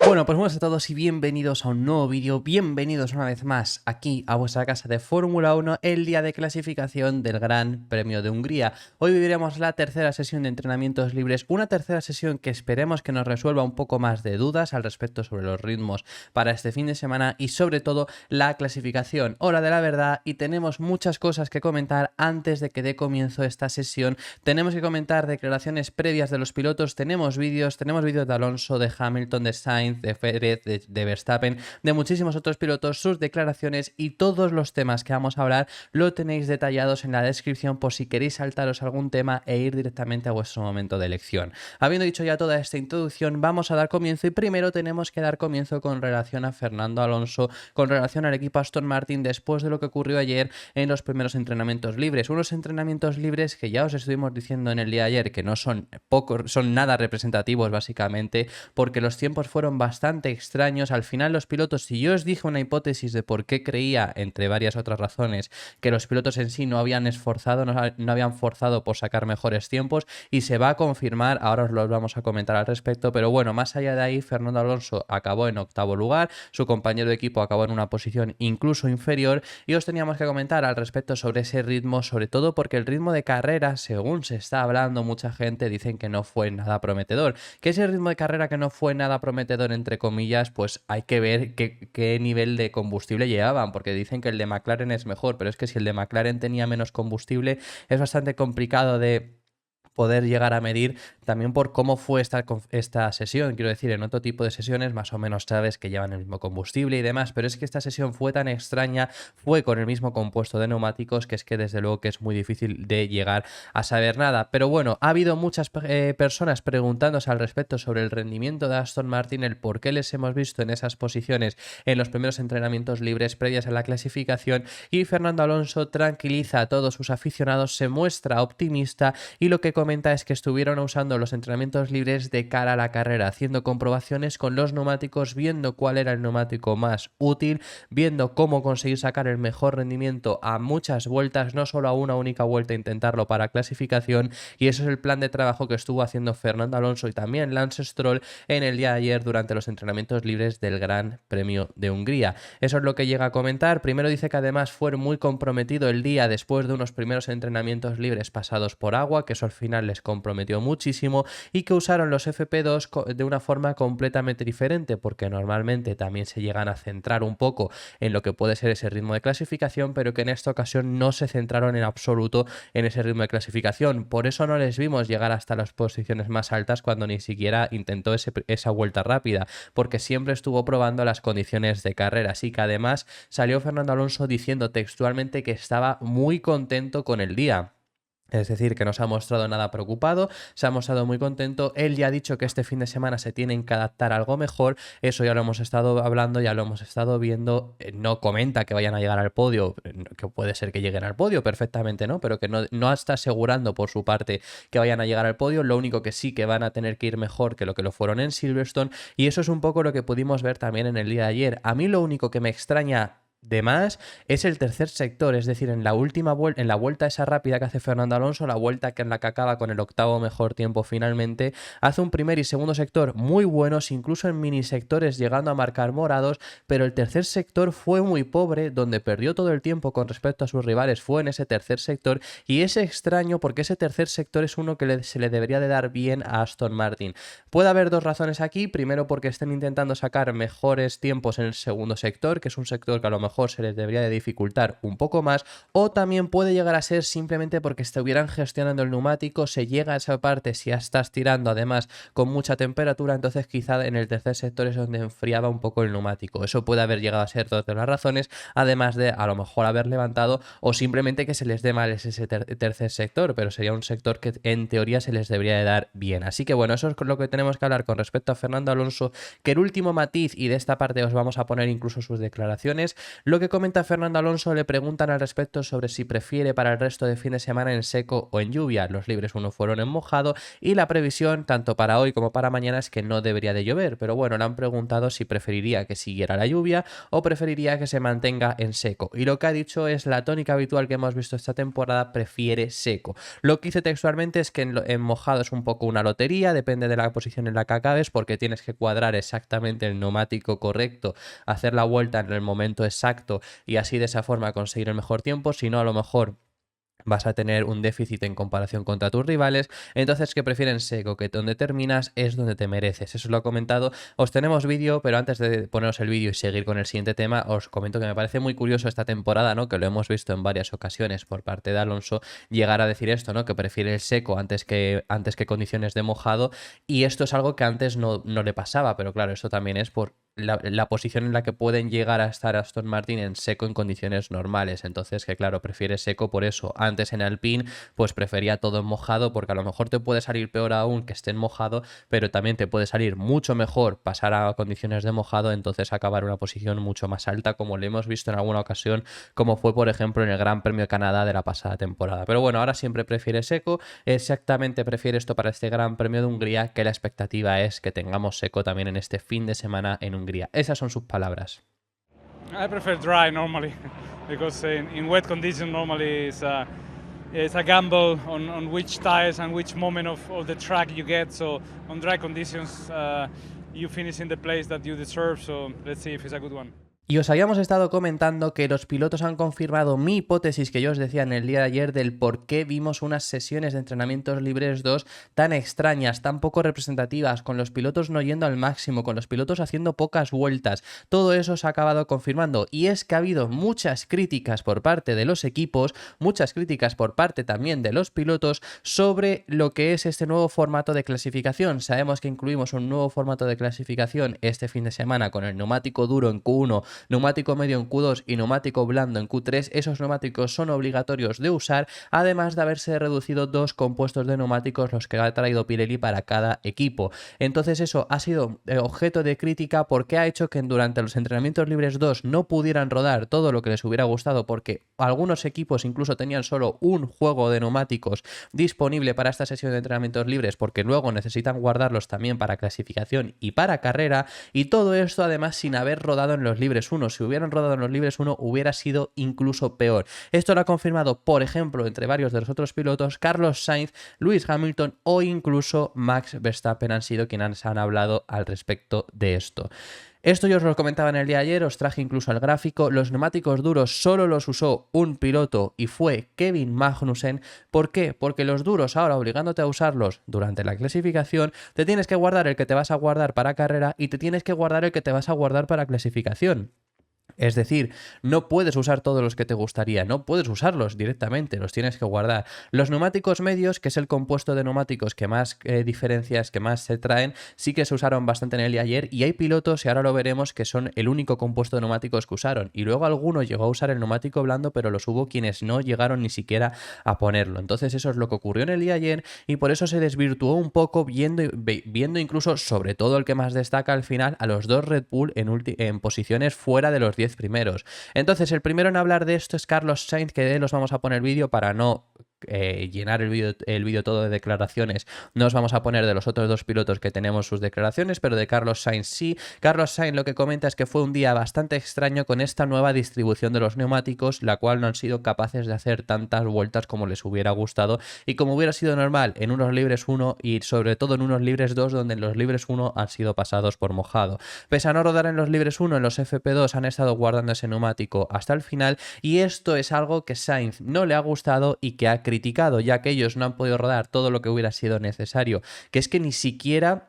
Bueno, pues buenas a todos y bienvenidos a un nuevo vídeo, bienvenidos una vez más aquí a vuestra casa de Fórmula 1, el día de clasificación del Gran Premio de Hungría. Hoy viviremos la tercera sesión de entrenamientos libres, una tercera sesión que esperemos que nos resuelva un poco más de dudas al respecto sobre los ritmos para este fin de semana y sobre todo la clasificación, hora de la verdad, y tenemos muchas cosas que comentar antes de que dé comienzo esta sesión. Tenemos que comentar declaraciones previas de los pilotos, tenemos vídeos de Alonso, de Hamilton, de Sainz, de Pérez, de Verstappen, de muchísimos otros pilotos, sus declaraciones y todos los temas que vamos a hablar lo tenéis detallados en la descripción por si queréis saltaros algún tema e ir directamente a vuestro momento de elección. Habiendo dicho ya toda esta introducción, vamos a dar comienzo y primero tenemos que dar comienzo con relación a Fernando Alonso, con relación al equipo Aston Martin después de lo que ocurrió ayer en los primeros entrenamientos libres. Unos entrenamientos libres que ya os estuvimos diciendo en el día de ayer que no son son nada representativos básicamente porque los tiempos fueron bastante extraños. Al final los pilotos, si yo os dije una hipótesis de por qué creía, entre varias otras razones, que los pilotos en sí no habían esforzado, no habían forzado por sacar mejores tiempos, y se va a confirmar, ahora os lo vamos a comentar al respecto, pero bueno, más allá de ahí, Fernando Alonso acabó en octavo lugar, su compañero de equipo acabó en una posición incluso inferior, y os teníamos que comentar al respecto sobre ese ritmo, sobre todo porque el ritmo de carrera, según se está hablando, mucha gente dicen que no fue nada prometedor, que ese ritmo de carrera que no fue nada prometedor entre comillas, pues hay que ver qué nivel de combustible llevaban, porque dicen que el de McLaren es mejor, pero es que si el de McLaren tenía menos combustible es bastante complicado de poder llegar a medir, también por cómo fue esta sesión. Quiero decir, en otro tipo de sesiones más o menos sabes que llevan el mismo combustible y demás, pero es que esta sesión fue tan extraña, fue con el mismo compuesto de neumáticos, que es que desde luego que es muy difícil de llegar a saber nada. Pero bueno, ha habido muchas personas preguntándose al respecto sobre el rendimiento de Aston Martin, el por qué les hemos visto en esas posiciones en los primeros entrenamientos libres previas a la clasificación, y Fernando Alonso tranquiliza a todos sus aficionados, se muestra optimista y lo que comenta es que estuvieron usando los entrenamientos libres de cara a la carrera, haciendo comprobaciones con los neumáticos, viendo cuál era el neumático más útil, viendo cómo conseguir sacar el mejor rendimiento a muchas vueltas, no solo a una única vuelta, intentarlo para clasificación, y eso es el plan de trabajo que estuvo haciendo Fernando Alonso y también Lance Stroll en el día de ayer durante los entrenamientos libres del Gran Premio de Hungría. Eso es lo que llega a comentar. Primero dice que además fue muy comprometido el día después de unos primeros entrenamientos libres pasados por agua, que eso al final les comprometió muchísimo, y que usaron los FP2 de una forma completamente diferente, porque normalmente también se llegan a centrar un poco en lo que puede ser ese ritmo de clasificación, pero que en esta ocasión no se centraron en absoluto en ese ritmo de clasificación. Por eso no les vimos llegar hasta las posiciones más altas cuando ni siquiera intentó esa vuelta rápida, porque siempre estuvo probando las condiciones de carrera. Así que además salió Fernando Alonso diciendo textualmente que estaba muy contento con el día. Es decir, que no se ha mostrado nada preocupado, se ha mostrado muy contento. Él ya ha dicho que este fin de semana se tienen que adaptar a algo mejor. Eso ya lo hemos estado hablando, ya lo hemos estado viendo. No comenta que vayan a llegar al podio, que puede ser que lleguen al podio perfectamente, ¿no? Pero que no está asegurando por su parte que vayan a llegar al podio. Lo único que sí que van a tener que ir mejor que lo fueron en Silverstone. Y eso es un poco lo que pudimos ver también en el día de ayer. A mí lo único que me extraña de más es el tercer sector, es decir, en la última vuelta, en la vuelta esa rápida que hace Fernando Alonso, la vuelta en la que acaba con el octavo mejor tiempo finalmente, hace un primer y segundo sector muy buenos, incluso en mini sectores llegando a marcar morados, pero el tercer sector fue muy pobre, donde perdió todo el tiempo con respecto a sus rivales fue en ese tercer sector, y es extraño porque ese tercer sector es uno que se le debería de dar bien a Aston Martin. Puede haber dos razones aquí: primero porque estén intentando sacar mejores tiempos en el segundo sector, que es un sector que a lo mejor se les debería de dificultar un poco más, o también puede llegar a ser simplemente porque estuvieran gestionando el neumático, se llega a esa parte si ya estás tirando además con mucha temperatura, entonces quizá en el tercer sector es donde enfriaba un poco el neumático. Eso puede haber llegado a ser dos de las razones, además de a lo mejor haber levantado o simplemente que se les dé mal ese tercer sector, pero sería un sector que en teoría se les debería de dar bien. Así que bueno, eso es lo que tenemos que hablar con respecto a Fernando Alonso, que el último matiz, y de esta parte os vamos a poner incluso sus declaraciones, Lo que comenta Fernando Alonso, le preguntan al respecto sobre si prefiere para el resto de fin de semana en seco o en lluvia. Los libres 1 fueron en mojado y la previsión tanto para hoy como para mañana es que no debería de llover, pero bueno, le han preguntado si preferiría que siguiera la lluvia o preferiría que se mantenga en seco, y lo que ha dicho es la tónica habitual que hemos visto esta temporada: prefiere seco. Lo que dice textualmente es que en mojado es un poco una lotería, depende de la posición en la que acabes, porque tienes que cuadrar exactamente el neumático correcto, hacer la vuelta en el momento exacto y así de esa forma conseguir el mejor tiempo. Si no, a lo mejor vas a tener un déficit en comparación contra tus rivales. Entonces, que prefieren seco, que donde terminas es donde te mereces. Eso lo ha comentado. Os tenemos vídeo, pero antes de poneros el vídeo y seguir con el siguiente tema, os comento que me parece muy curioso esta temporada, ¿no? Que lo hemos visto en varias ocasiones por parte de Alonso, llegar a decir esto, ¿no? Que prefiere el seco antes que condiciones de mojado, y esto es algo que antes no le pasaba, pero claro, esto también es por la posición en la que pueden llegar a estar Aston Martin en seco en condiciones normales. Entonces, que claro, prefiere seco por eso. Antes en Alpine pues prefería todo en mojado, porque a lo mejor te puede salir peor aún que esté en mojado, pero también te puede salir mucho mejor pasar a condiciones de mojado, entonces acabar en una posición mucho más alta, como le hemos visto en alguna ocasión, como fue por ejemplo en el Gran Premio de Canadá de la pasada temporada. Pero bueno, ahora siempre prefiere seco, exactamente prefiere esto para este Gran Premio de Hungría, que la expectativa es que tengamos seco también en este fin de semana en Hungría. Esas son sus palabras. I prefer dry normally because in wet conditions normally it's a gamble on which tires and which moment of the track you get. So on dry conditions you finish in the place that you deserve. So let's see if it's a good one. Y os habíamos estado comentando que los pilotos han confirmado mi hipótesis que yo os decía en el día de ayer del por qué vimos unas sesiones de entrenamientos libres 2 tan extrañas, tan poco representativas, con los pilotos no yendo al máximo, con los pilotos haciendo pocas vueltas. Todo eso se ha acabado confirmando, y es que ha habido muchas críticas por parte de los equipos, muchas críticas por parte también de los pilotos sobre lo que es este nuevo formato de clasificación. Sabemos que incluimos un nuevo formato de clasificación este fin de semana con el neumático duro en Q1, neumático medio en Q2 y neumático blando en Q3. Esos neumáticos son obligatorios de usar, además de haberse reducido 2 compuestos de neumáticos los que ha traído Pirelli para cada equipo. Entonces eso ha sido objeto de crítica porque ha hecho que durante los entrenamientos libres 2 no pudieran rodar todo lo que les hubiera gustado, porque algunos equipos incluso tenían solo un juego de neumáticos disponible para esta sesión de entrenamientos libres, porque luego necesitan guardarlos también para clasificación y para carrera, y todo esto además sin haber rodado en los libres 1. Si hubieran rodado en los libres 1 hubiera sido incluso peor. Esto lo ha confirmado, por ejemplo, entre varios de los otros pilotos, Carlos Sainz, Lewis Hamilton o incluso Max Verstappen han sido quienes han hablado al respecto de esto. Esto yo os lo comentaba en el día de ayer, os traje incluso el gráfico. Los neumáticos duros solo los usó un piloto y fue Kevin Magnussen. ¿Por qué? Porque los duros ahora, obligándote a usarlos durante la clasificación, te tienes que guardar el que te vas a guardar para carrera y te tienes que guardar el que te vas a guardar para clasificación. Es decir, no puedes usar todos los que te gustaría, no puedes usarlos directamente, los tienes que guardar. Los neumáticos medios, que es el compuesto de neumáticos que más diferencias, que más se traen, sí que se usaron bastante en el día de ayer, y hay pilotos, y ahora lo veremos, que son el único compuesto de neumáticos que usaron. Y luego alguno llegó a usar el neumático blando, pero los hubo quienes no llegaron ni siquiera a ponerlo. Entonces eso es lo que ocurrió en el día de ayer, y por eso se desvirtuó un poco viendo incluso, sobre todo el que más destaca al final, a los dos Red Bull en posiciones fuera de los 10 primeros. Entonces el primero en hablar de esto es Carlos Sainz, que de él os vamos a poner vídeo para no llenar el vídeo todo de declaraciones. No os vamos a poner de los otros dos pilotos que tenemos sus declaraciones, pero de Carlos Sainz sí. Carlos Sainz lo que comenta es que fue un día bastante extraño con esta nueva distribución de los neumáticos, la cual no han sido capaces de hacer tantas vueltas como les hubiera gustado y como hubiera sido normal en unos libres 1 y sobre todo en unos libres 2, donde en los libres 1 han sido pasados por mojado. Pese a no rodar en los libres 1, en los FP2 han estado guardando ese neumático hasta el final, y esto es algo que Sainz no le ha gustado y que ha criticado, ya que ellos no han podido rodar todo lo que hubiera sido necesario, que es que ni siquiera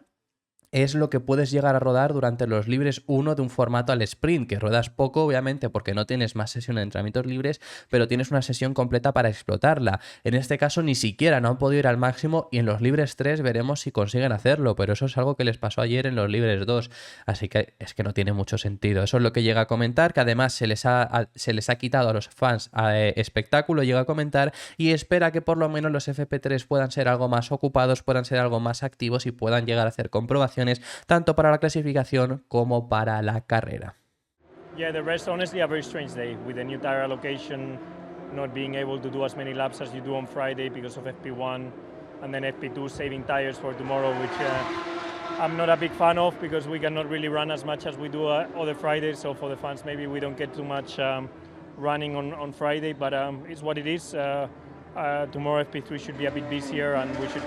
es lo que puedes llegar a rodar durante los libres 1 de un formato al sprint, que ruedas poco obviamente porque no tienes más sesión de entrenamientos libres, pero tienes una sesión completa para explotarla. En este caso ni siquiera no han podido ir al máximo, y en los libres 3 veremos si consiguen hacerlo, pero eso es algo que les pasó ayer en los libres 2, así que es que no tiene mucho sentido. Eso es lo que llega a comentar, que además se les ha quitado a los fans espectáculo, llega a comentar, y espera que por lo menos los FP3 puedan ser algo más ocupados, puedan ser algo más activos y puedan llegar a hacer comprobaciones tanto para la clasificación como para la carrera. Yeah, the rest, honestly, a very strange day with the new tire allocation, not being able to do as many laps as you do on Friday because of FP1, and then FP2 saving tires for tomorrow, which I'm not a big fan of because we cannot really run as much as we do other Fridays. So for the fans, maybe we don't get too much running on Friday, but it's what it is. Tomorrow FP3 should be a bit busier and we should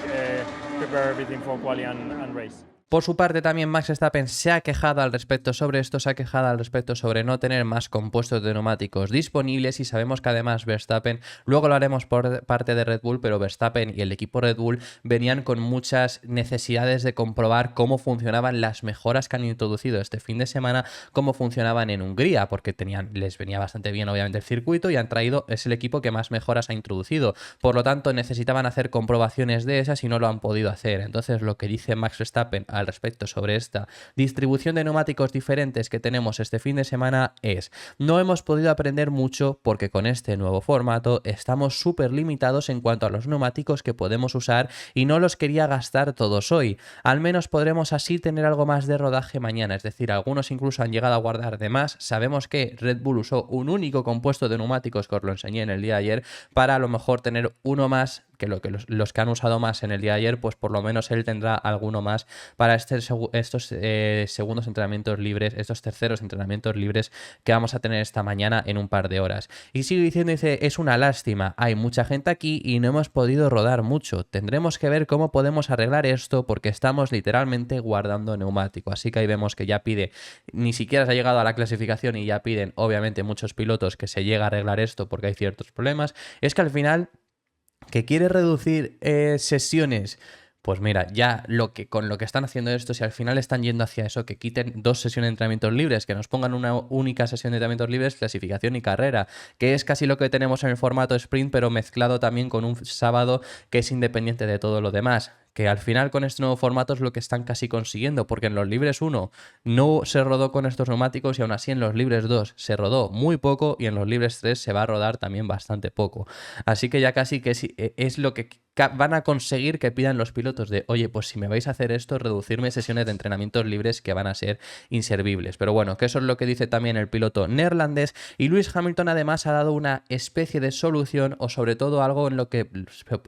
prepare everything for quali and race. Por su parte, también Max Verstappen se ha quejado al respecto sobre esto, se ha quejado al respecto sobre no tener más compuestos de neumáticos disponibles, y sabemos que además Verstappen, luego lo haremos por parte de Red Bull, pero Verstappen y el equipo Red Bull venían con muchas necesidades de comprobar cómo funcionaban las mejoras que han introducido este fin de semana, cómo funcionaban en Hungría, porque les venía bastante bien obviamente el circuito y es el equipo que más mejoras ha introducido. Por lo tanto, necesitaban hacer comprobaciones de esas y no lo han podido hacer. Entonces, lo que dice Max Verstappen al respecto sobre esta distribución de neumáticos diferentes que tenemos este fin de semana es: no hemos podido aprender mucho porque con este nuevo formato estamos súper limitados en cuanto a los neumáticos que podemos usar y no los quería gastar todos hoy. Al menos podremos así tener algo más de rodaje mañana, es decir, algunos incluso han llegado a guardar de más. Sabemos que Red Bull usó un único compuesto de neumáticos, que os lo enseñé en el día de ayer, para a lo mejor tener uno más que los que han usado más en el día de ayer, pues por lo menos él tendrá alguno más para estos segundos entrenamientos libres, estos terceros entrenamientos libres que vamos a tener esta mañana en un par de horas. Y sigue diciendo, dice, es una lástima, hay mucha gente aquí y no hemos podido rodar mucho, tendremos que ver cómo podemos arreglar esto porque estamos literalmente guardando neumático. Así que ahí vemos que ya pide, ni siquiera se ha llegado a la clasificación y ya piden obviamente muchos pilotos que se llegue a arreglar esto porque hay ciertos problemas. Es que al final, que quiere reducir sesiones, pues mira, ya con lo que están haciendo esto, si al final están yendo hacia eso, que quiten 2 sesiones de entrenamientos libres, que nos pongan una única sesión de entrenamientos libres, clasificación y carrera, que es casi lo que tenemos en el formato sprint, pero mezclado también con un sábado que es independiente de todo lo demás. Que al final con este nuevo formato es lo que están casi consiguiendo, porque en los libres 1 no se rodó con estos neumáticos y aún así en los libres 2 se rodó muy poco y en los libres 3 se va a rodar también bastante poco. Así que ya casi que es lo que van a conseguir que pidan los pilotos de, oye, pues si me vais a hacer esto, reducirme sesiones de entrenamientos libres que van a ser inservibles. Pero bueno, que eso es lo que dice también el piloto neerlandés, y Lewis Hamilton además ha dado una especie de solución, o sobre todo algo en lo que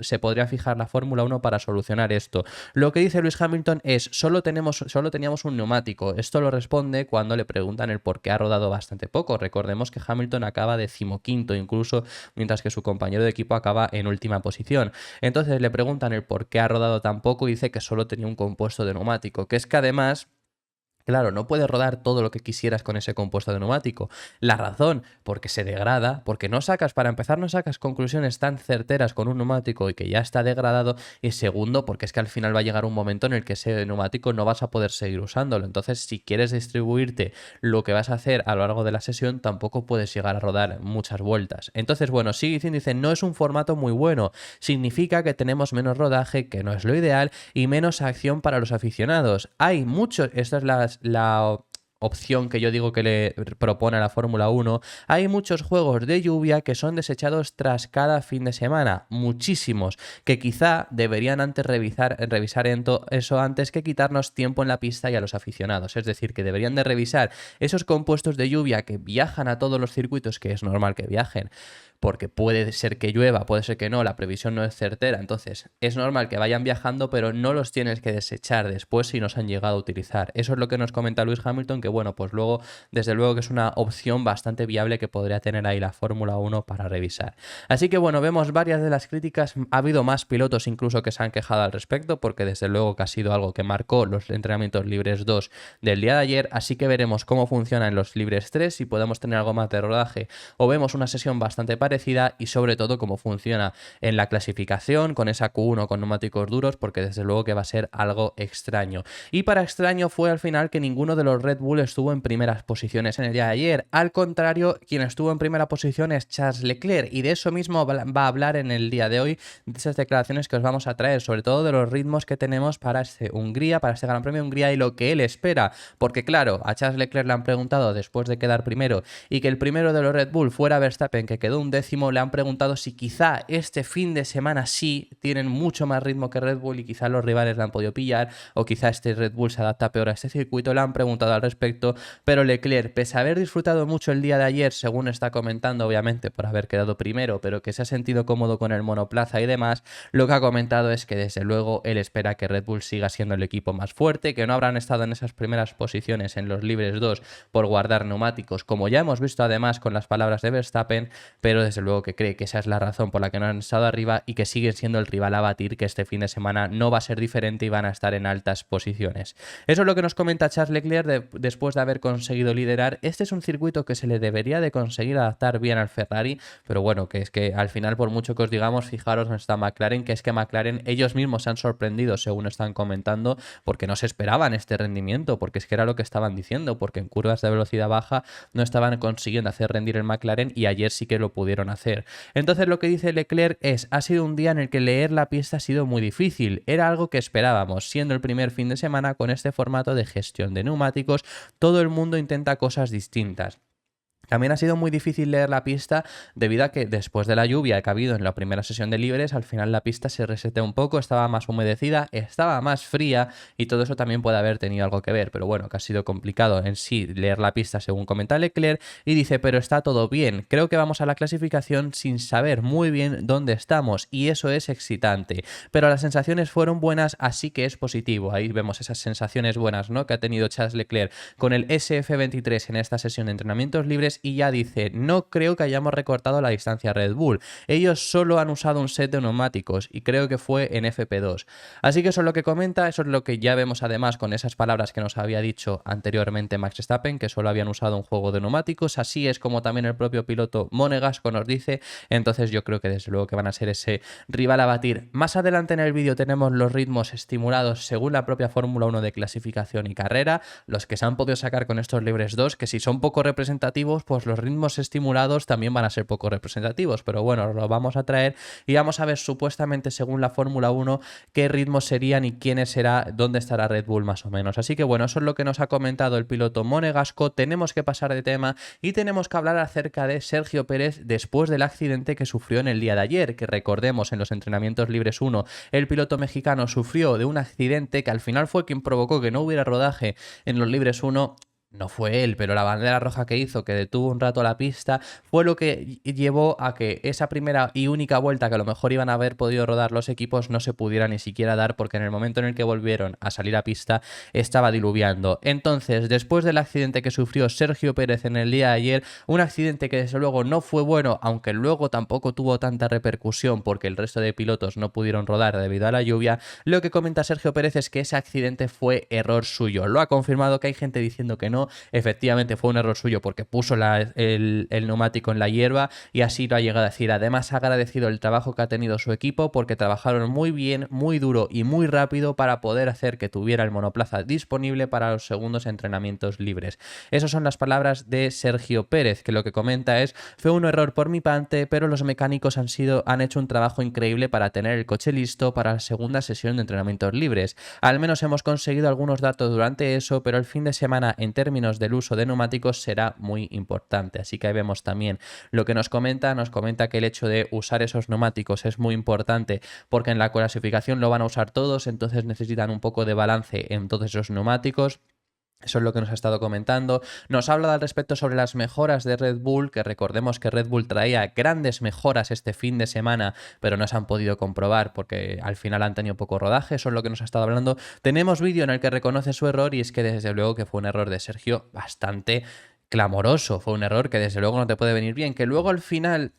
se podría fijar la Fórmula 1 para solucionar esto. Lo que dice Lewis Hamilton es, solo teníamos un neumático. Esto lo responde cuando le preguntan el por qué ha rodado bastante poco. Recordemos que Hamilton acaba 15º incluso, mientras que su compañero de equipo acaba en última posición. Entonces le preguntan el por qué ha rodado tan poco y dice que solo tenía un compuesto de neumático, que es que además, claro, no puedes rodar todo lo que quisieras con ese compuesto de neumático. La razón, porque se degrada, porque para empezar, no sacas conclusiones tan certeras con un neumático y que ya está degradado, y segundo, porque es que al final va a llegar un momento en el que ese neumático no vas a poder seguir usándolo. Entonces, si quieres distribuirte lo que vas a hacer a lo largo de la sesión, tampoco puedes llegar a rodar muchas vueltas. Entonces, bueno, sigue diciendo, dice, no es un formato muy bueno. Significa que tenemos menos rodaje, que no es lo ideal, y menos acción para los aficionados. Hay muchos, esta es la opción que yo digo que le propone a la Fórmula 1, hay muchos juegos de lluvia que son desechados tras cada fin de semana, muchísimos, que quizá deberían antes revisar eso antes que quitarnos tiempo en la pista y a los aficionados. Es decir, que deberían de revisar esos compuestos de lluvia que viajan a todos los circuitos, que es normal que viajen, porque puede ser que llueva, puede ser que no, la previsión no es certera, entonces es normal que vayan viajando, pero no los tienes que desechar después si nos han llegado a utilizar. Eso es lo que nos comenta Lewis Hamilton, que bueno, pues luego, desde luego que es una opción bastante viable que podría tener ahí la Fórmula 1 para revisar. Así que bueno, vemos varias de las críticas, ha habido más pilotos incluso que se han quejado al respecto, porque desde luego que ha sido algo que marcó los entrenamientos libres 2 del día de ayer, así que veremos cómo funciona en los libres 3, si podemos tener algo más de rodaje o vemos una sesión bastante parecida, y sobre todo cómo funciona en la clasificación con esa Q1 con neumáticos duros, porque desde luego que va a ser algo extraño. Y para extraño fue al final que ninguno de los Red Bull estuvo en primeras posiciones en el día de ayer. Al contrario, quien estuvo en primera posición es Charles Leclerc, y de eso mismo va a hablar en el día de hoy, de esas declaraciones que os vamos a traer, sobre todo de los ritmos que tenemos para Hungría, para este Gran Premio de Hungría, y lo que él espera, porque claro, a Charles Leclerc le han preguntado después de quedar primero y que el primero de los Red Bull fuera Verstappen, que quedó un décimo, le han preguntado si quizá este fin de semana sí tienen mucho más ritmo que Red Bull y quizá los rivales le han podido pillar, o quizá este Red Bull se adapta peor a este circuito. Le han preguntado al respecto respecto, pero Leclerc, pese a haber disfrutado mucho el día de ayer, según está comentando, obviamente por haber quedado primero, pero que se ha sentido cómodo con el monoplaza y demás, lo que ha comentado es que desde luego él espera que Red Bull siga siendo el equipo más fuerte, que no habrán estado en esas primeras posiciones en los libres 2 por guardar neumáticos, como ya hemos visto además con las palabras de Verstappen, pero desde luego que cree que esa es la razón por la que no han estado arriba y que siguen siendo el rival a batir, que este fin de semana no va a ser diferente y van a estar en altas posiciones. Eso es lo que nos comenta Charles Leclerc después de haber conseguido liderar. Este es un circuito que se le debería de conseguir adaptar bien al Ferrari, pero bueno, que es que al final, por mucho que os digamos, fijaros dónde está McLaren, que es que McLaren ellos mismos se han sorprendido, según están comentando, porque no se esperaban este rendimiento, porque es que era lo que estaban diciendo, porque en curvas de velocidad baja no estaban consiguiendo hacer rendir el McLaren y ayer sí que lo pudieron hacer. Entonces lo que dice Leclerc es: ha sido un día en el que leer la pista ha sido muy difícil, era algo que esperábamos, siendo el primer fin de semana con este formato de gestión de neumáticos, todo el mundo intenta cosas distintas. También ha sido muy difícil leer la pista debido a que después de la lluvia que ha habido en la primera sesión de libres, al final la pista se reseteó un poco, estaba más humedecida, estaba más fría y todo eso también puede haber tenido algo que ver, pero bueno, que ha sido complicado en sí leer la pista según comenta Leclerc y dice: pero está todo bien, creo que vamos a la clasificación sin saber muy bien dónde estamos y eso es excitante, pero las sensaciones fueron buenas, así que es positivo. Ahí vemos esas sensaciones buenas, ¿no?, que ha tenido Charles Leclerc con el SF23 en esta sesión de entrenamientos libres. Y ya dice: no creo que hayamos recortado la distancia a Red Bull, ellos solo han usado un set de neumáticos y creo que fue en FP2. Así que eso es lo que comenta, eso es lo que ya vemos además con esas palabras que nos había dicho anteriormente Max Verstappen, que solo habían usado un juego de neumáticos, así es como también el propio piloto Monegasco nos dice. Entonces yo creo que desde luego que van a ser ese rival a batir. Más adelante en el vídeo tenemos los ritmos estimulados según la propia Fórmula 1 de clasificación y carrera, los que se han podido sacar con estos libres 2, que si son poco representativos, pues los ritmos estimulados también van a ser poco representativos, pero bueno, lo vamos a traer y vamos a ver supuestamente según la Fórmula 1 qué ritmos serían y quiénes será, dónde estará Red Bull más o menos. Así que bueno, eso es lo que nos ha comentado el piloto Monegasco. Tenemos que pasar de tema y tenemos que hablar acerca de Sergio Pérez después del accidente que sufrió en el día de ayer, que recordemos en los entrenamientos libres 1 el piloto mexicano sufrió de un accidente que al final fue quien provocó que no hubiera rodaje en los libres 1. No fue él, pero la bandera roja que hizo, que detuvo un rato la pista, fue lo que llevó a que esa primera y única vuelta que a lo mejor iban a haber podido rodar los equipos no se pudiera ni siquiera dar, porque en el momento en el que volvieron a salir a pista estaba diluviando. Entonces, después del accidente que sufrió Sergio Pérez en el día de ayer, un accidente que desde luego no fue bueno, aunque luego tampoco tuvo tanta repercusión porque el resto de pilotos no pudieron rodar debido a la lluvia, lo que comenta Sergio Pérez es que ese accidente fue error suyo. Lo ha confirmado, que hay gente diciendo que no. Efectivamente fue un error suyo porque puso el neumático en la hierba y así lo ha llegado a decir. Además ha agradecido el trabajo que ha tenido su equipo porque trabajaron muy bien, muy duro y muy rápido para poder hacer que tuviera el monoplaza disponible para los segundos entrenamientos libres. Esas son las palabras de Sergio Pérez, que lo que comenta es: fue un error por mi parte, pero los mecánicos han hecho un trabajo increíble para tener el coche listo para la segunda sesión de entrenamientos libres. Al menos hemos conseguido algunos datos durante eso, pero el fin de semana en términos del uso de neumáticos será muy importante. Así que ahí vemos también lo que nos comenta que el hecho de usar esos neumáticos es muy importante porque en la clasificación lo van a usar todos, entonces necesitan un poco de balance en todos esos neumáticos. Eso es lo que nos ha estado comentando. Nos habla al respecto sobre las mejoras de Red Bull, que recordemos que Red Bull traía grandes mejoras este fin de semana, pero no se han podido comprobar porque al final han tenido poco rodaje. Eso es lo que nos ha estado hablando. Tenemos vídeo en el que reconoce su error y es que desde luego que fue un error de Sergio bastante clamoroso. Fue un error que desde luego no te puede venir bien, que luego al final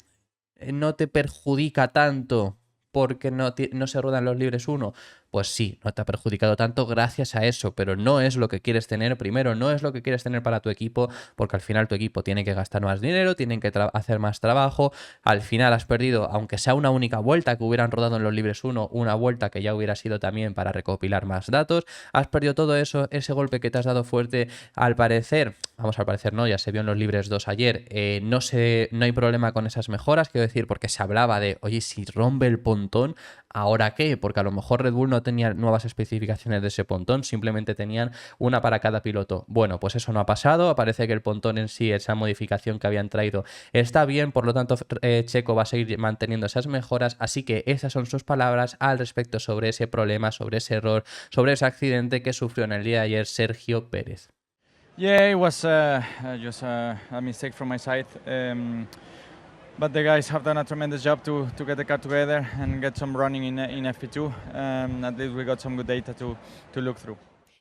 no te perjudica tanto porque no se ruedan los libres 1. Pues sí, no te ha perjudicado tanto gracias a eso, pero no es lo que quieres tener primero, no es lo que quieres tener para tu equipo, porque al final tu equipo tiene que gastar más dinero, tienen que hacer más trabajo, al final has perdido, aunque sea una única vuelta que hubieran rodado en los libres 1, una vuelta que ya hubiera sido también para recopilar más datos, has perdido todo eso, ese golpe que te has dado fuerte, al parecer no, ya se vio en los libres 2 ayer, no hay problema con esas mejoras, quiero decir, porque se hablaba de, oye, si rompe el pontón, ¿ahora qué? Porque a lo mejor Red Bull no tenía nuevas especificaciones de ese pontón, simplemente tenían una para cada piloto. Bueno, pues eso no ha pasado, parece que el pontón en sí, esa modificación que habían traído, está bien, por lo tanto Checo va a seguir manteniendo esas mejoras, así que esas son sus palabras al respecto sobre ese problema, sobre ese error, sobre ese accidente que sufrió en el día de ayer Sergio Pérez. Yeah, it was just a mistake from my side. But the guys have done a tremendous job to get the car together and get some running in FP2. At least we got some good data to look through.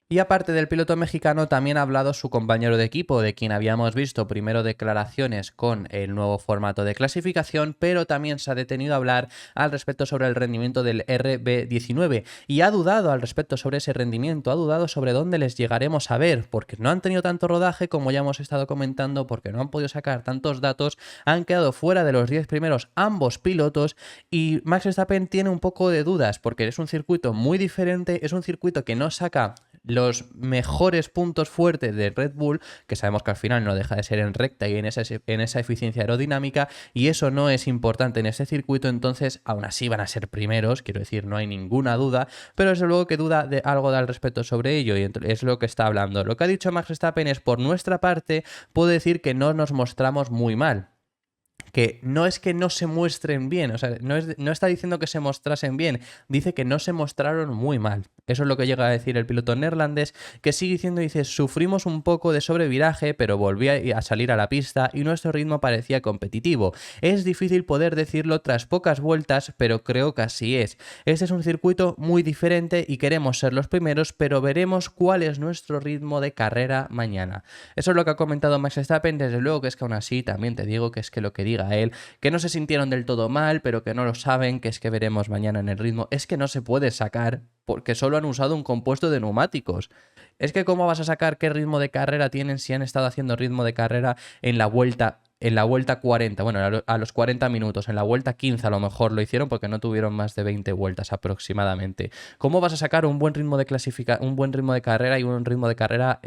Y aparte del piloto mexicano, también ha hablado su compañero de equipo, de quien habíamos visto primero declaraciones con el nuevo formato de clasificación, pero también se ha detenido a hablar al respecto sobre el rendimiento del RB19 y ha dudado al respecto sobre ese rendimiento, ha dudado sobre dónde les llegaremos a ver, porque no han tenido tanto rodaje como ya hemos estado comentando, porque no han podido sacar tantos datos, han quedado fuera de los 10 primeros ambos pilotos y Max Verstappen tiene un poco de dudas, porque es un circuito muy diferente, es un circuito que no saca los mejores puntos fuertes de Red Bull, que sabemos que al final no deja de ser en recta y en esa eficiencia aerodinámica, y eso no es importante en este circuito, entonces aún así van a ser primeros, quiero decir, no hay ninguna duda, pero desde luego que duda de algo al respecto sobre ello, y es lo que está hablando. Lo que ha dicho Max Verstappen es, por nuestra parte, puedo decir que no nos mostramos muy mal. Que no es que no se muestren bien, o sea, no está diciendo que se mostrasen bien, dice que no se mostraron muy mal. Eso es lo que llega a decir el piloto neerlandés, que sigue diciendo, dice, sufrimos un poco de sobreviraje, pero volví a salir a la pista y nuestro ritmo parecía competitivo. Es difícil poder decirlo tras pocas vueltas, pero creo que así es. Este es un circuito muy diferente y queremos ser los primeros, pero veremos cuál es nuestro ritmo de carrera mañana. Eso es lo que ha comentado Max Verstappen, desde luego que es que aún así también te digo que es que lo que diga él, que no se sintieron del todo mal, pero que no lo saben, que es que veremos mañana en el ritmo, es que no se puede sacar porque solo han usado un compuesto de neumáticos. Es que cómo vas a sacar qué ritmo de carrera tienen si han estado haciendo ritmo de carrera en la vuelta 40, bueno, a los 40 minutos, en la vuelta 15 a lo mejor lo hicieron porque no tuvieron más de 20 vueltas aproximadamente. ¿Cómo vas a sacar un buen ritmo de un buen ritmo de carrera y un ritmo de carrera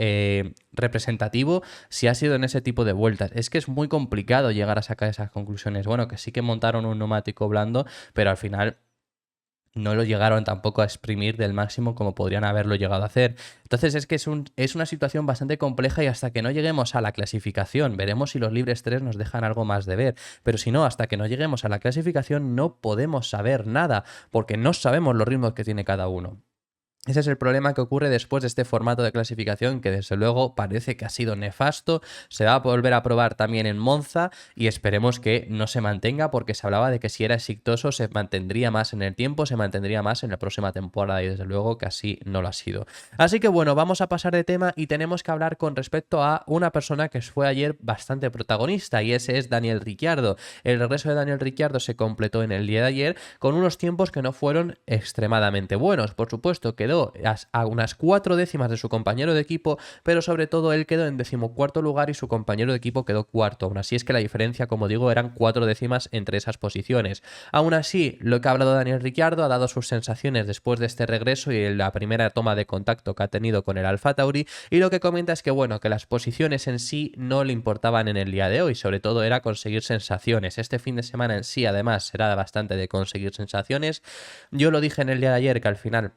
representativo si ha sido en ese tipo de vueltas? Es que es muy complicado llegar a sacar esas conclusiones. Bueno, que sí que montaron un neumático blando, pero al final no lo llegaron tampoco a exprimir del máximo como podrían haberlo llegado a hacer. Entonces es que es una situación bastante compleja y hasta que no lleguemos a la clasificación, veremos si los libres 3 nos dejan algo más de ver. Pero si no, hasta que no lleguemos a la clasificación no podemos saber nada, porque no sabemos los ritmos que tiene cada uno. Ese es el problema que ocurre después de este formato de clasificación que desde luego parece que ha sido nefasto, se va a volver a probar también en Monza y esperemos que no se mantenga porque se hablaba de que si era exitoso se mantendría más en el tiempo, se mantendría más en la próxima temporada y desde luego que así no lo ha sido. Así que bueno, vamos a pasar de tema y tenemos que hablar con respecto a una persona que fue ayer bastante protagonista y ese es Daniel Ricciardo. El regreso de Daniel Ricciardo se completó en el día de ayer con unos tiempos que no fueron extremadamente buenos, por supuesto quedó a unas 4 décimas de su compañero de equipo, pero sobre todo él quedó en 14º lugar y su compañero de equipo quedó cuarto. Aún así es que la diferencia, como digo, eran 4 décimas entre esas posiciones. Aún así, lo que ha hablado Daniel Ricciardo ha dado sus sensaciones después de este regreso y la primera toma de contacto que ha tenido con el Alfa Tauri, y lo que comenta es que bueno, que las posiciones en sí no le importaban en el día de hoy, sobre todo era conseguir sensaciones. Este fin de semana en sí además será bastante de conseguir sensaciones. Yo lo dije en el día de ayer que al final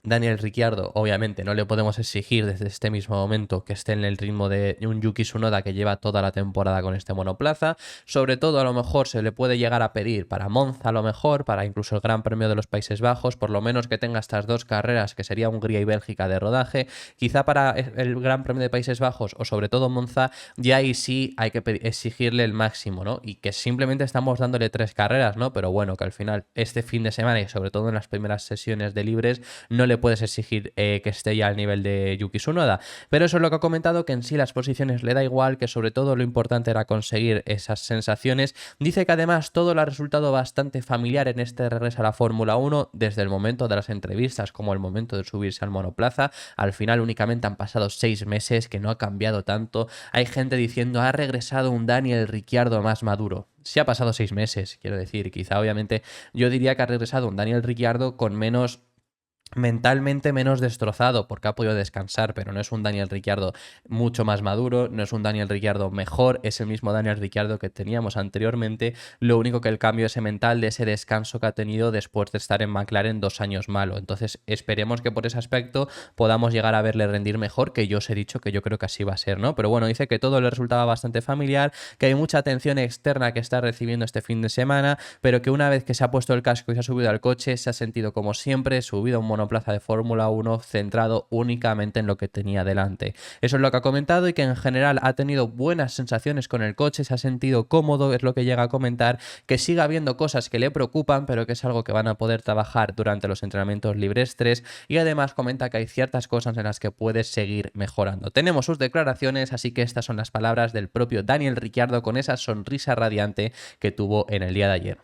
Daniel Ricciardo, obviamente, no le podemos exigir desde este mismo momento que esté en el ritmo de un Yuki Tsunoda que lleva toda la temporada con este monoplaza. Sobre todo, a lo mejor se le puede llegar a pedir para Monza, a lo mejor, para incluso el Gran Premio de los Países Bajos, por lo menos que tenga estas dos carreras, que sería Hungría y Bélgica de rodaje. Quizá para el Gran Premio de Países Bajos o sobre todo Monza, ya ahí sí hay que exigirle el máximo, ¿no? Y que simplemente estamos dándole 3 carreras, ¿no? Pero bueno, que al final este fin de semana y sobre todo en las primeras sesiones de libres no le puedes exigir que esté ya al nivel de Yuki Tsunoda. Pero eso es lo que ha comentado, que en sí las posiciones le da igual, que sobre todo lo importante era conseguir esas sensaciones. Dice que además todo lo ha resultado bastante familiar en este regreso a la Fórmula 1, desde el momento de las entrevistas como el momento de subirse al monoplaza. Al final únicamente han pasado 6 meses, que no ha cambiado tanto. Hay gente diciendo, ha regresado un Daniel Ricciardo más maduro. Sí ha pasado 6 meses, quiero decir, quizá obviamente yo diría que ha regresado un Daniel Ricciardo con menos mentalmente menos destrozado porque ha podido descansar, pero no es un Daniel Ricciardo mucho más maduro, no es un Daniel Ricciardo mejor, es el mismo Daniel Ricciardo que teníamos anteriormente, lo único que el cambio ese mental de ese descanso que ha tenido después de estar en McLaren 2 años malo. Entonces esperemos que por ese aspecto podamos llegar a verle rendir mejor, que yo os he dicho que yo creo que así va a ser, ¿no? Pero bueno, dice que todo le resultaba bastante familiar, que hay mucha atención externa que está recibiendo este fin de semana, pero que una vez que se ha puesto el casco y se ha subido al coche, se ha sentido como siempre, subido a un monoplaza de Fórmula 1 centrado únicamente en lo que tenía delante. Eso es lo que ha comentado y que en general ha tenido buenas sensaciones con el coche, se ha sentido cómodo, es lo que llega a comentar, que sigue habiendo cosas que le preocupan, pero que es algo que van a poder trabajar durante los entrenamientos libres 3 y además comenta que hay ciertas cosas en las que puedes seguir mejorando. Tenemos sus declaraciones, así que estas son las palabras del propio Daniel Ricciardo con esa sonrisa radiante que tuvo en el día de ayer.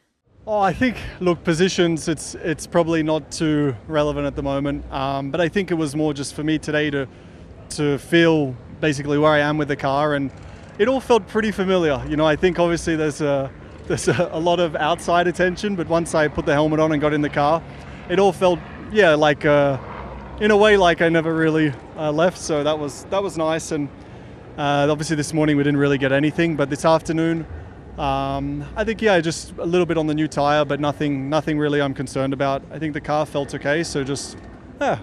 Oh, I think, look, positions, it's probably not too relevant at the moment, but I think it was more just for me today to feel basically where I am with the car, and it all felt pretty familiar. You know, I think obviously there's a lot of outside attention, but once I put the helmet on and got in the car, it all felt, yeah, like in a way like I never really left, so that was nice. And obviously this morning we didn't really get anything, but this afternoon, I think, yeah, just a little bit on the new tyre, but nothing really I'm concerned about. I think the car felt okay, so just, yeah,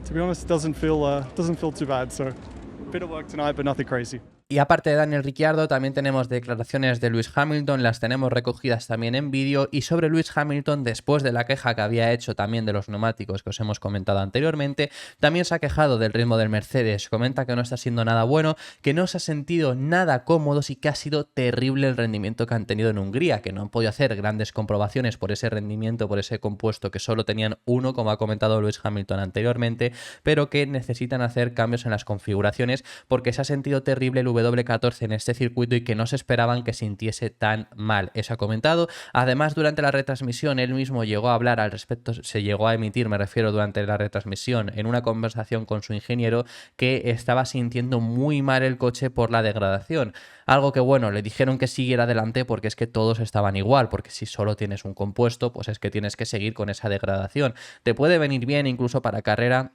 to be honest, it doesn't feel too bad. So a bit of work tonight, but nothing crazy. Y aparte de Daniel Ricciardo, también tenemos declaraciones de Lewis Hamilton, las tenemos recogidas también en vídeo, y sobre Lewis Hamilton, después de la queja que había hecho también de los neumáticos que os hemos comentado anteriormente, también se ha quejado del ritmo del Mercedes, comenta que no está siendo nada bueno, que no se ha sentido nada cómodos y que ha sido terrible el rendimiento que han tenido en Hungría, que no han podido hacer grandes comprobaciones por ese rendimiento, por ese compuesto que solo tenían uno, como ha comentado Lewis Hamilton anteriormente, pero que necesitan hacer cambios en las configuraciones porque se ha sentido terrible el W14 en este circuito y que no se esperaban que sintiese tan mal. Eso ha comentado. Además, durante la retransmisión, él mismo llegó a hablar al respecto, se llegó a emitir, me refiero, durante la retransmisión, en una conversación con su ingeniero, que estaba sintiendo muy mal el coche por la degradación. Algo que, bueno, le dijeron que siguiera adelante porque es que todos estaban igual, porque si solo tienes un compuesto, pues es que tienes que seguir con esa degradación. Te puede venir bien incluso para carrera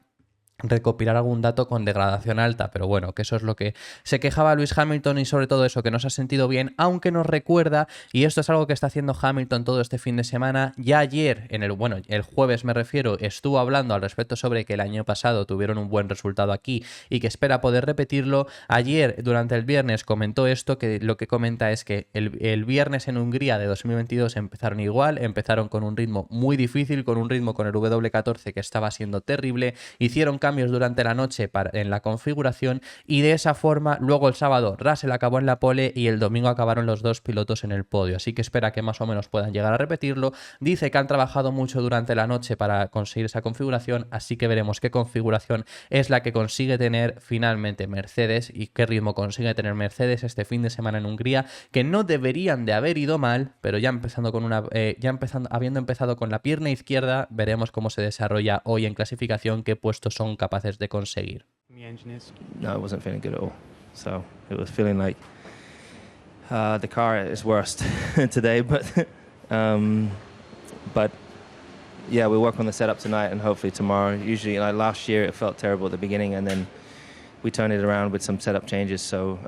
recopilar algún dato con degradación alta, pero bueno, que eso es lo que se quejaba Lewis Hamilton y sobre todo eso, que no se ha sentido bien, aunque nos recuerda, y esto es algo que está haciendo Hamilton todo este fin de semana, ya ayer, el jueves me refiero, estuvo hablando al respecto sobre que el año pasado tuvieron un buen resultado aquí y que espera poder repetirlo. Ayer, durante el viernes, comentó esto, que lo que comenta es que el viernes en Hungría de 2022 empezaron igual, empezaron con un ritmo muy difícil, con un ritmo con el W14 que estaba siendo terrible, hicieron cambios durante la noche en la configuración y de esa forma luego el sábado Russell acabó en la pole y el domingo acabaron los dos pilotos en el podio, así que espera que más o menos puedan llegar a repetirlo. Dice que han trabajado mucho durante la noche para conseguir esa configuración, así que veremos qué configuración es la que consigue tener finalmente Mercedes y qué ritmo consigue tener Mercedes este fin de semana en Hungría, que no deberían de haber ido mal, pero ya habiendo empezado con la pierna izquierda, veremos cómo se desarrolla hoy en clasificación, qué puestos son capaces de conseguir. No, I wasn't feeling good at all. So it was feeling like the car is worst today, but yeah, we work on the setup tonight and hopefully tomorrow. Usually, like last year, it felt terrible at the beginning, and then we turned it around with some setup changes. So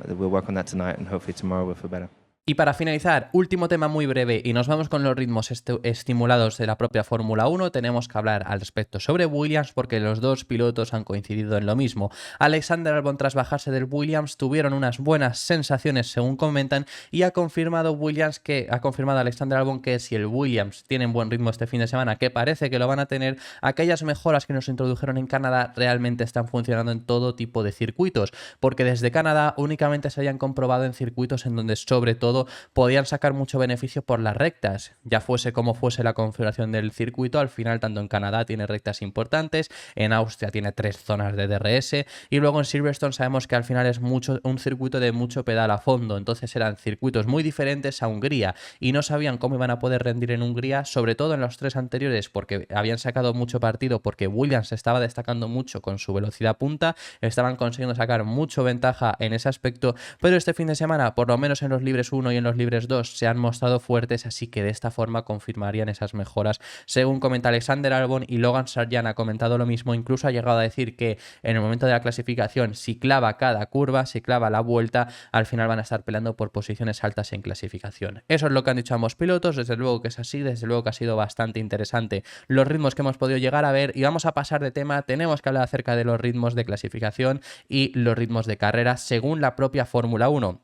we'll work on that tonight, and hopefully tomorrow we'll feel better. Y para finalizar, último tema muy breve y nos vamos con los ritmos estimulados de la propia Fórmula 1. Tenemos que hablar al respecto sobre Williams porque los dos pilotos han coincidido en lo mismo. Alexander Albon, tras bajarse del Williams, tuvieron unas buenas sensaciones según comentan y ha confirmado Alexander Albon que si el Williams tiene buen ritmo este fin de semana, que parece que lo van a tener, aquellas mejoras que nos introdujeron en Canadá realmente están funcionando en todo tipo de circuitos, porque desde Canadá únicamente se habían comprobado en circuitos en donde sobre todo podían sacar mucho beneficio por las rectas, ya fuese como fuese la configuración del circuito. Al final, tanto en Canadá tiene rectas importantes, en Austria tiene 3 zonas de DRS y luego en Silverstone sabemos que al final es un circuito de mucho pedal a fondo, entonces eran circuitos muy diferentes a Hungría y no sabían cómo iban a poder rendir en Hungría, sobre todo en los 3 anteriores, porque habían sacado mucho partido, porque Williams estaba destacando mucho con su velocidad punta, estaban consiguiendo sacar mucho ventaja en ese aspecto, pero este fin de semana, por lo menos en los libres 1 y en los libres 2 se han mostrado fuertes, así que de esta forma confirmarían esas mejoras, según comenta Alexander Albon. Y Logan Sargent ha comentado lo mismo, incluso ha llegado a decir que en el momento de la clasificación, si clava cada curva, si clava la vuelta, al final van a estar peleando por posiciones altas en clasificación. Eso es lo que han dicho ambos pilotos, desde luego que es así, desde luego que ha sido bastante interesante los ritmos que hemos podido llegar a ver y vamos a pasar de tema. Tenemos que hablar acerca de los ritmos de clasificación y los ritmos de carrera según la propia Fórmula 1.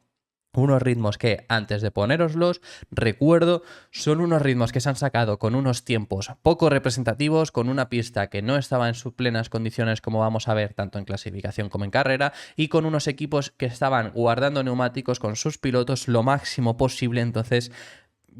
Unos ritmos que, antes de ponéroslos, recuerdo, son unos ritmos que se han sacado con unos tiempos poco representativos, con una pista que no estaba en sus plenas condiciones, como vamos a ver, tanto en clasificación como en carrera, y con unos equipos que estaban guardando neumáticos con sus pilotos lo máximo posible. Entonces,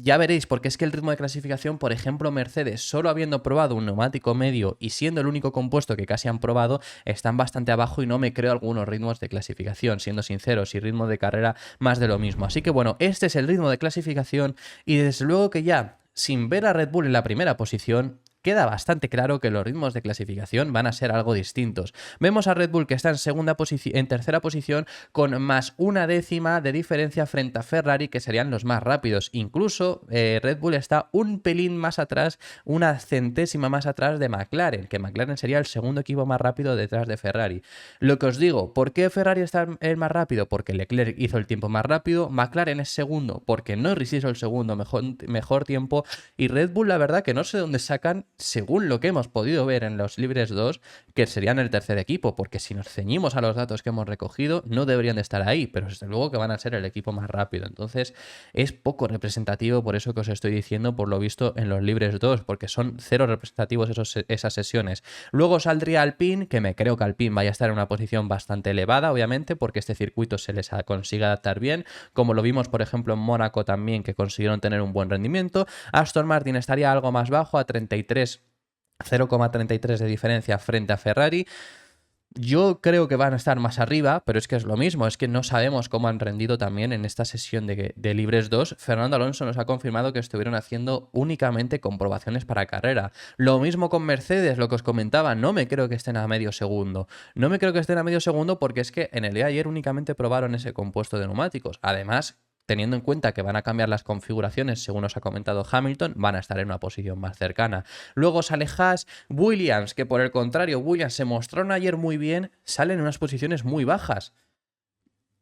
ya veréis, porque es que el ritmo de clasificación, por ejemplo, Mercedes, solo habiendo probado un neumático medio y siendo el único compuesto que casi han probado, están bastante abajo y no me creo algunos ritmos de clasificación, siendo sinceros, y ritmo de carrera más de lo mismo. Así que bueno, este es el ritmo de clasificación y desde luego que ya, sin ver a Red Bull en la primera posición, queda bastante claro que los ritmos de clasificación van a ser algo distintos. Vemos a Red Bull que está en tercera posición con más 1/10 de diferencia frente a Ferrari, que serían los más rápidos. Incluso Red Bull está un pelín más atrás, 1/100ª más atrás de McLaren, que McLaren sería el segundo equipo más rápido detrás de Ferrari. Lo que os digo, ¿por qué Ferrari está el más rápido? Porque Leclerc hizo el tiempo más rápido, McLaren es segundo porque Norris hizo el segundo mejor tiempo, y Red Bull la verdad que no sé dónde sacan, según lo que hemos podido ver en los libres 2, que serían el tercer equipo, porque si nos ceñimos a los datos que hemos recogido, no deberían de estar ahí, pero desde luego que van a ser el equipo más rápido. Entonces es poco representativo, por eso que os estoy diciendo, por lo visto en los libres 2, porque son cero representativos esas sesiones. Luego saldría Alpine, que me creo que Alpine vaya a estar en una posición bastante elevada, obviamente, porque este circuito se les consigue adaptar bien, como lo vimos por ejemplo en Mónaco también, que consiguieron tener un buen rendimiento. Aston Martin estaría algo más bajo, a 0,33 de diferencia frente a Ferrari. Yo creo que van a estar más arriba, pero es que es lo mismo, es que no sabemos cómo han rendido también en esta sesión de libres 2. Fernando Alonso nos ha confirmado que estuvieron haciendo únicamente comprobaciones para carrera. Lo mismo con Mercedes, lo que os comentaba, no me creo que estén a medio segundo. No me creo que estén a medio segundo porque es que en el día de ayer únicamente probaron ese compuesto de neumáticos. Además, teniendo en cuenta que van a cambiar las configuraciones, según nos ha comentado Hamilton, van a estar en una posición más cercana. Luego sale Haas, Williams, que por el contrario, Williams se mostraron ayer muy bien, salen en unas posiciones muy bajas.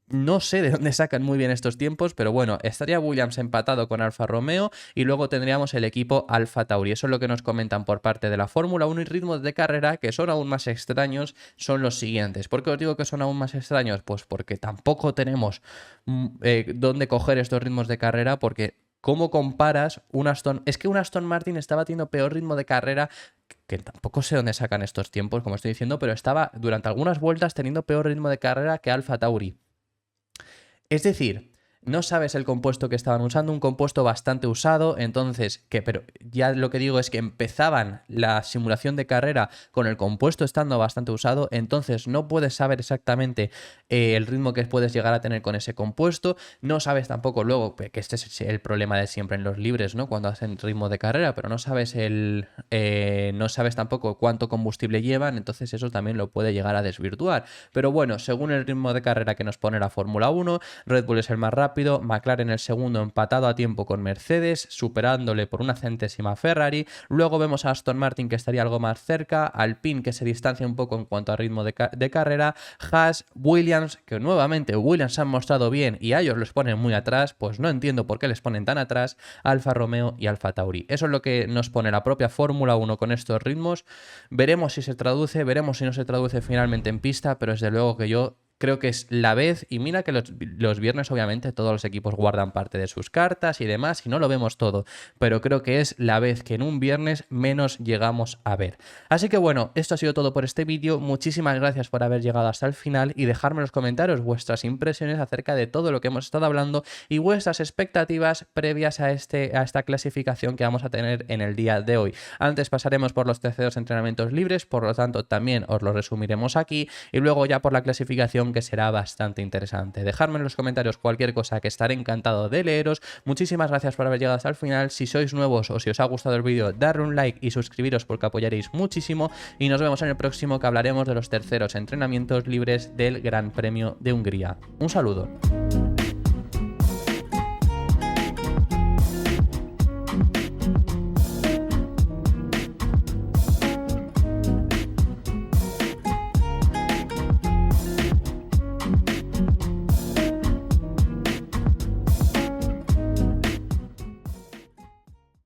No sé de dónde sacan muy bien estos tiempos, pero bueno, estaría Williams empatado con Alfa Romeo y luego tendríamos el equipo Alfa Tauri. Eso es lo que nos comentan por parte de la Fórmula 1, y ritmos de carrera que son aún más extraños son los siguientes. ¿Por qué os digo que son aún más extraños? Pues porque tampoco tenemos dónde coger estos ritmos de carrera, porque ¿cómo comparas un Aston? Es que un Aston Martin estaba teniendo peor ritmo de carrera, que tampoco sé dónde sacan estos tiempos, como estoy diciendo, pero estaba durante algunas vueltas teniendo peor ritmo de carrera que Alfa Tauri. Es decir, no sabes el compuesto que estaban usando, un compuesto bastante usado, entonces, pero ya lo que digo es que empezaban la simulación de carrera con el compuesto estando bastante usado, entonces no puedes saber exactamente el ritmo que puedes llegar a tener con ese compuesto, no sabes tampoco luego, que este es el problema de siempre en los libres, ¿no? Cuando hacen ritmo de carrera, pero no sabes no sabes tampoco cuánto combustible llevan, entonces eso también lo puede llegar a desvirtuar. Pero bueno, según el ritmo de carrera que nos pone la Fórmula 1, Red Bull es el más rápido, McLaren el segundo empatado a tiempo con Mercedes, superándole por 1/100ª a Ferrari. Luego vemos a Aston Martin, que estaría algo más cerca, Alpine, que se distancia un poco en cuanto a ritmo de carrera, Haas, Williams, que nuevamente Williams se han mostrado bien y a ellos los ponen muy atrás, pues no entiendo por qué les ponen tan atrás, Alfa Romeo y Alfa Tauri. Eso es lo que nos pone la propia Fórmula 1 con estos ritmos. Veremos si se traduce, veremos si no se traduce finalmente en pista, pero desde luego que yo creo que es la vez, y mira que los viernes obviamente todos los equipos guardan parte de sus cartas y demás y no lo vemos todo, pero creo que es la vez que en un viernes menos llegamos a ver. Así que bueno, esto ha sido todo por este vídeo, muchísimas gracias por haber llegado hasta el final y dejarme en los comentarios vuestras impresiones acerca de todo lo que hemos estado hablando y vuestras expectativas previas a esta clasificación que vamos a tener en el día de hoy. Antes pasaremos por los terceros entrenamientos libres, por lo tanto también os lo resumiremos aquí, y luego ya por la clasificación, que será bastante interesante. Dejadme en los comentarios cualquier cosa, que estaré encantado de leeros. Muchísimas gracias por haber llegado hasta el final. Si sois nuevos o si os ha gustado el vídeo, darle un like y suscribiros porque apoyaréis muchísimo, y nos vemos en el próximo, que hablaremos de los terceros entrenamientos libres del Gran Premio de Hungría. Un saludo.